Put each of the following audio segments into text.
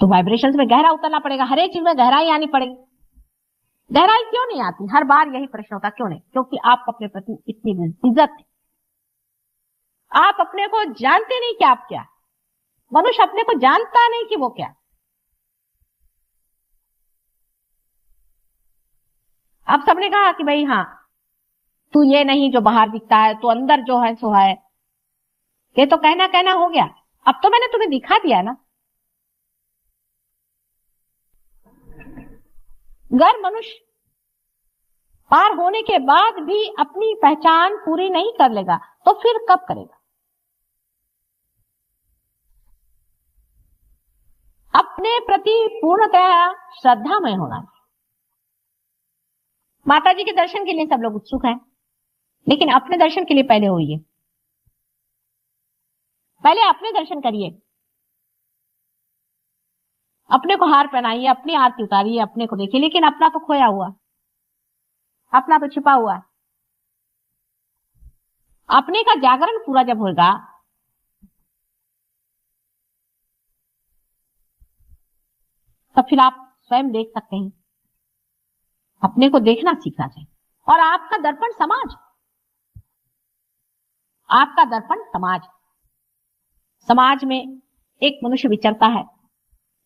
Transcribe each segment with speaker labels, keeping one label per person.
Speaker 1: तो वाइब्रेशंस में गहरा उतरना पड़ेगा, हर एक चीज में गहराई आनी पड़ेगी। गहराई क्यों नहीं आती? हर बार यही प्रश्न होता, क्यों नहीं? क्योंकि आप अपने प्रति इतनी इज्जत है, आप अपने को जानते नहीं कि आप क्या। मनुष्य अपने को जानता नहीं कि वो क्या। आप सबने कहा कि भाई हाँ तू ये नहीं जो बाहर दिखता है, तू अंदर जो है सो है। ये तो कहना कहना हो गया, अब तो मैंने तुम्हें दिखा दिया ना। अगर मनुष्य पार होने के बाद भी अपनी पहचान पूरी नहीं कर लेगा तो फिर कब करेगा? अपने प्रति पूर्णतः श्रद्धामय होना चाहिए। माता जी के दर्शन के लिए सब लोग उत्सुक हैं, लेकिन अपने दर्शन के लिए पहले होइए, पहले अपने दर्शन करिए, अपने को हार पहनाइए, अपनी आरती उतारिए, अपने को देखिए। लेकिन अपना तो खोया हुआ, अपना तो छिपा हुआ है। अपने का जागरण पूरा जब होगा तो फिर आप स्वयं देख सकते हैं। अपने को देखना सीखना चाहिए। और आपका दर्पण समाज, आपका दर्पण समाज। समाज में एक मनुष्य विचरता है,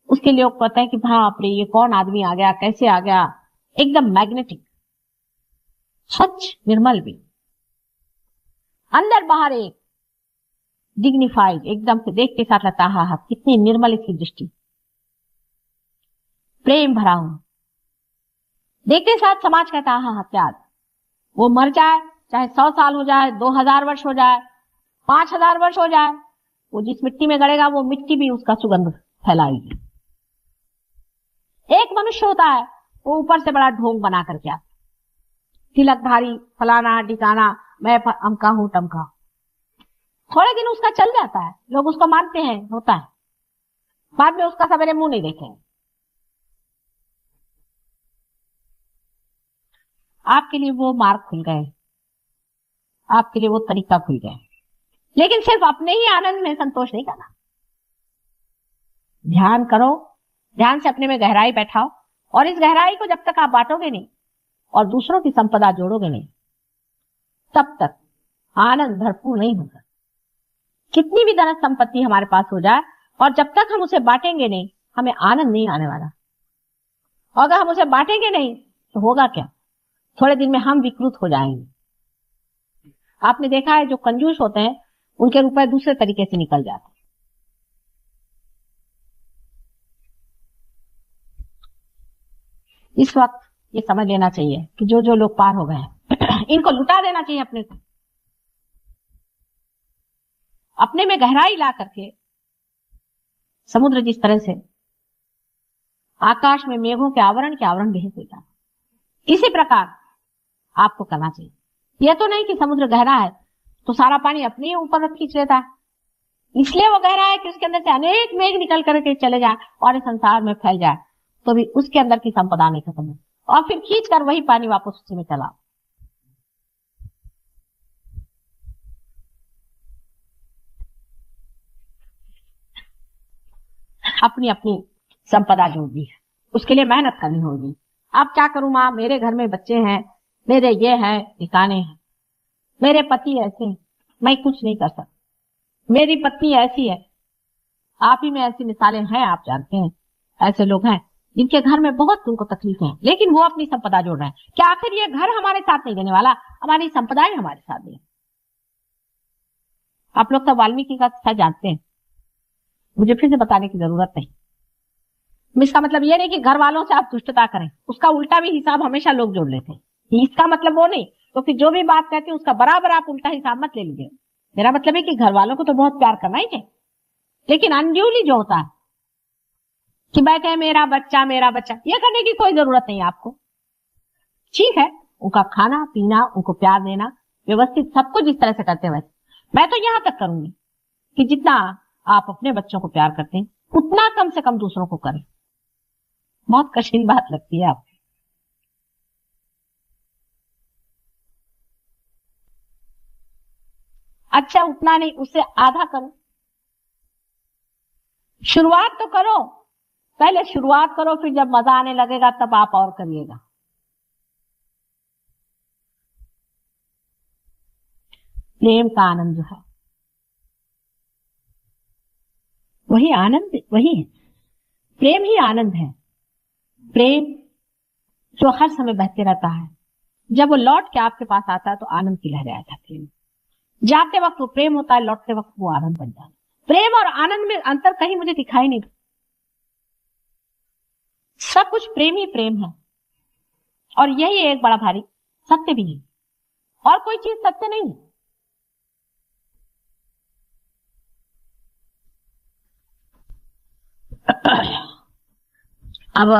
Speaker 1: उसके लिए लोग कहते हैं कि बाप रे ये कौन आदमी आ गया, कैसे आ गया, एकदम मैग्नेटिक, स्वच्छ निर्मल भी, अंदर बाहर एक डिग्निफाइड, एकदम से देख के साथ लगता है हाँ कितनी निर्मल इसकी दृष्टि, प्रेम भरा हूं। देखते साथ समाज कहता है हाँ क्या, वो मर जाए चाहे 100 साल हो जाए, 2000 वर्ष हो जाए, 5000 वर्ष हो जाए, वो जिस मिट्टी में गड़ेगा वो मिट्टी भी उसका सुगंध फैलाएगी। एक मनुष्य होता है वो ऊपर से बड़ा ढोंग बना करके आता, तिलकधारी, फलाना ढिकाना, मैं अमका हूं टमका। थोड़े दिन उसका चल जाता है, लोग उसको मानते हैं, होता है, बाद में उसका सवेरे मुंह नहीं देखेंगे। आपके लिए वो मार्ग खुल गए, आपके लिए वो तरीका खुल गया। लेकिन सिर्फ अपने ही आनंद में संतोष नहीं करना, ध्यान करो, ध्यान से अपने में गहराई बैठाओ, और इस गहराई को जब तक आप बांटोगे नहीं और दूसरों की संपदा जोड़ोगे नहीं, तब तक आनंद भरपूर नहीं होगा। कितनी भी धन संपत्ति हमारे पास हो जाए और जब तक हम उसे बांटेंगे नहीं, हमें आनंद नहीं आने वाला। और अगर हम उसे बांटेंगे नहीं तो होगा क्या? थोड़े दिन में हम विकृत हो जाएंगे। आपने देखा है जो कंजूस होते हैं उनके रुपए दूसरे तरीके से निकल जाते हैं। इस वक्त ये समझ लेना चाहिए कि जो जो लोग पार हो गए हैं इनको लुटा देना चाहिए अपने को। अपने में गहराई ला करके, समुद्र जिस तरह से आकाश में मेघों के आवरण भेज देता है, इसी प्रकार आपको करना चाहिए। यह तो नहीं कि समुद्र गहरा है तो सारा पानी अपने ही ऊपर खींच लेता है, इसलिए वो गहरा है कि उसके अंदर से अनेक मेघ निकल करके चले जाए और इस संसार में फैल जाए तो भी उसके अंदर की संपदा नहीं खत्म है, और फिर खींच कर वही पानी वापस उसी में चला। अपनी अपनी संपदा जोड़नी है, उसके लिए मेहनत करनी होगी। अब क्या करूं मां, मेरे घर में बच्चे हैं, मेरे ये हैं ठिकाने हैं, मेरे पति ऐसे हैं, मैं कुछ नहीं कर सकता, मेरी पत्नी ऐसी है। आप ही में ऐसी मिसालें हैं, आप जानते हैं, ऐसे लोग हैं जिनके घर में बहुत उनको तकलीफ है, लेकिन वो अपनी संपदा जोड़ रहे हैं। क्या आखिर ये घर हमारे साथ नहीं देने वाला? हमारी संपदा ही हमारे साथ दे। आप लोग तो वाल्मीकि का किस्सा जानते हैं, मुझे फिर से बताने की जरूरत नहीं। इसका मतलब ये नहीं कि घर वालों से आप दुष्टता करें, उसका उल्टा भी हिसाब हमेशा लोग जोड़ लेते हैं। इसका मतलब वो नहीं, तो फिर जो भी बात कहते हैं उसका बराबर आप उल्टा हिसाब मत ले लीजिए। मेरा मतलब है कि घर वालों को तो बहुत प्यार करना ही चाहिए, लेकिन अनड्यूली जो होता है कि मैं कहे मेरा बच्चा, ये करने की कोई जरूरत नहीं आपको। ठीक है, उनका खाना पीना, उनको प्यार देना, व्यवस्थित सब कुछ जिस तरह से करते हुए, मैं तो यहां तक करूंगी कि जितना आप अपने बच्चों को प्यार करते हैं उतना कम से कम दूसरों को करें। बहुत कठिन बात लगती है आपको, अच्छा उतना नहीं, उससे आधा करो, शुरुआत तो करो, पहले शुरुआत करो, फिर जब मजा आने लगेगा तब आप और करिएगा। प्रेम का आनंद जो है वही आनंद, वही है प्रेम ही आनंद है। प्रेम जो हर समय बहते रहता है, जब वो लौट के आपके पास आता है तो आनंद की लहरें आ जाती है। जाते वक्त वो प्रेम होता है, लौटते वक्त वो आनंद बन जाता है। प्रेम और आनंद में अंतर कहीं मुझे दिखाई नहीं। सब कुछ प्रेम ही प्रेम है, और यही एक बड़ा भारी सत्य भी है, और कोई चीज सत्य नहीं है। अब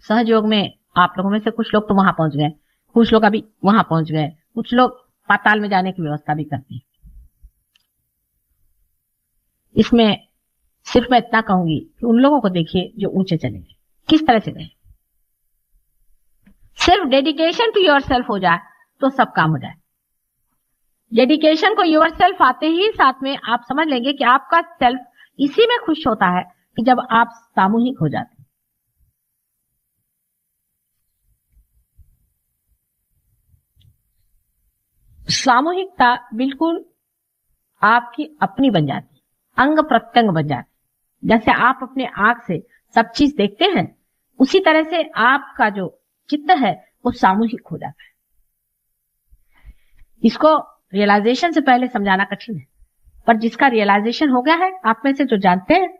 Speaker 1: सहयोग में आप लोगों में से कुछ लोग तो वहां पहुंच गए, कुछ लोग अभी वहां पहुंच गए, कुछ लोग पाताल में जाने की व्यवस्था भी करते हैं। इसमें सिर्फ मैं इतना कहूंगी कि उन लोगों को देखिए जो ऊंचे चले गए, किस तरह से गए। सिर्फ डेडिकेशन टू योर सेल्फ हो जाए तो सब काम हो जाए। डेडिकेशन को योर सेल्फ आते ही साथ में आप समझ लेंगे कि आपका सेल्फ इसी में खुश होता है कि जब आप सामूहिक हो जाते हैं। सामूहिकता बिल्कुल आपकी अपनी बन जाती है, अंग प्रत्यंग बन जाती है। जैसे आप अपने आंख से सब चीज देखते हैं, उसी तरह से आपका जो चित्त है वो सामूहिक हो जाता है। इसको रियलाइजेशन से पहले समझाना कठिन है, पर जिसका रियलाइजेशन हो गया है, आप में से जो जानते हैं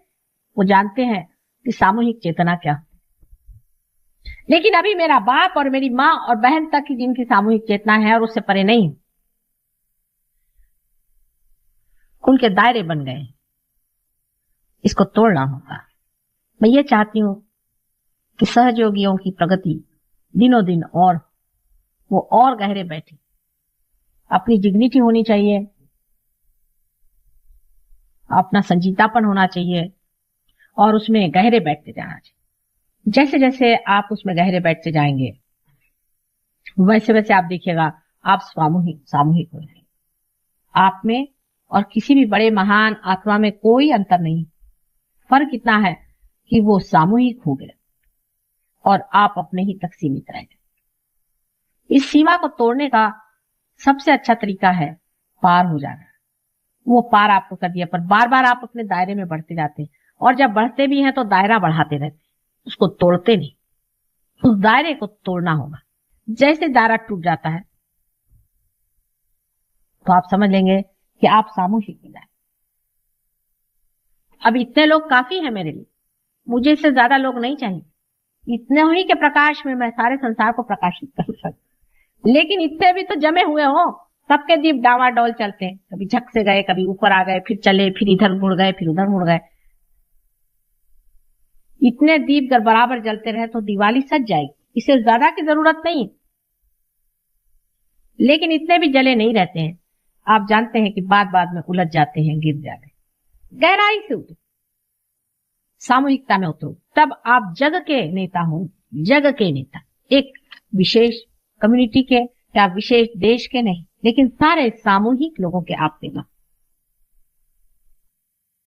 Speaker 1: वो जानते हैं कि सामूहिक चेतना क्या है। लेकिन अभी मेरा बाप और मेरी माँ और बहन तक की जिनकी सामूहिक चेतना है और उससे परे नहीं, उनके दायरे बन गए। इसको तोड़ना होगा। मैं ये चाहती हूं कि सहयोगियों की प्रगति दिनों दिन और गहरे बैठे। अपनी डिग्निटी होनी चाहिए, अपना संजीतापन होना चाहिए, और उसमें गहरे बैठते जाना चाहिए। जैसे जैसे आप उसमें गहरे बैठते जाएंगे, वैसे वैसे आप देखिएगा आप सामूहिक हो जाएंगे। आप में और किसी भी बड़े महान आत्मा में कोई अंतर नहीं। फर्क इतना है कि वो सामूहिक हो गए और आप अपने ही तक सीमित रह गए। इस सीमा को तोड़ने का सबसे अच्छा तरीका है पार हो जाना। वो पार आपको कर दिया, पर बार बार आप अपने दायरे में बढ़ते जाते हैं, और जब बढ़ते भी हैं तो दायरा बढ़ाते रहते हैं, उसको तोड़ते नहीं। उस दायरे को तोड़ना होगा। जैसे दायरा टूट जाता है तो आप समझ लेंगे कि आप सामूहिक हो जाए। अब इतने लोग काफी है मेरे लिए, मुझे इससे ज्यादा लोग नहीं चाहिए। इतने ही के प्रकाश में मैं सारे संसार को प्रकाशित कर सकती, लेकिन इतने भी तो जमे हुए हो, सबके दीप डावाडोल चलते हैं, कभी झक से गए, कभी ऊपर आ गए, फिर चले, फिर इधर मुड़ गए, फिर उधर मुड़ गए। इतने दीप अगर बराबर जलते रहे तो दिवाली सज जाएगी, इसे ज्यादा की जरूरत नहीं। लेकिन इतने भी जले नहीं रहते हैं, आप जानते हैं कि बाद में उलझ जाते हैं, गिर जाते हैं। गहराई से उतरो, सामूहिकता में उतरो, तब आप जग के नेता हो। जग के नेता, एक विशेष कम्युनिटी के या विशेष देश के नहीं, लेकिन सारे सामूहिक लोगों के आप नेता।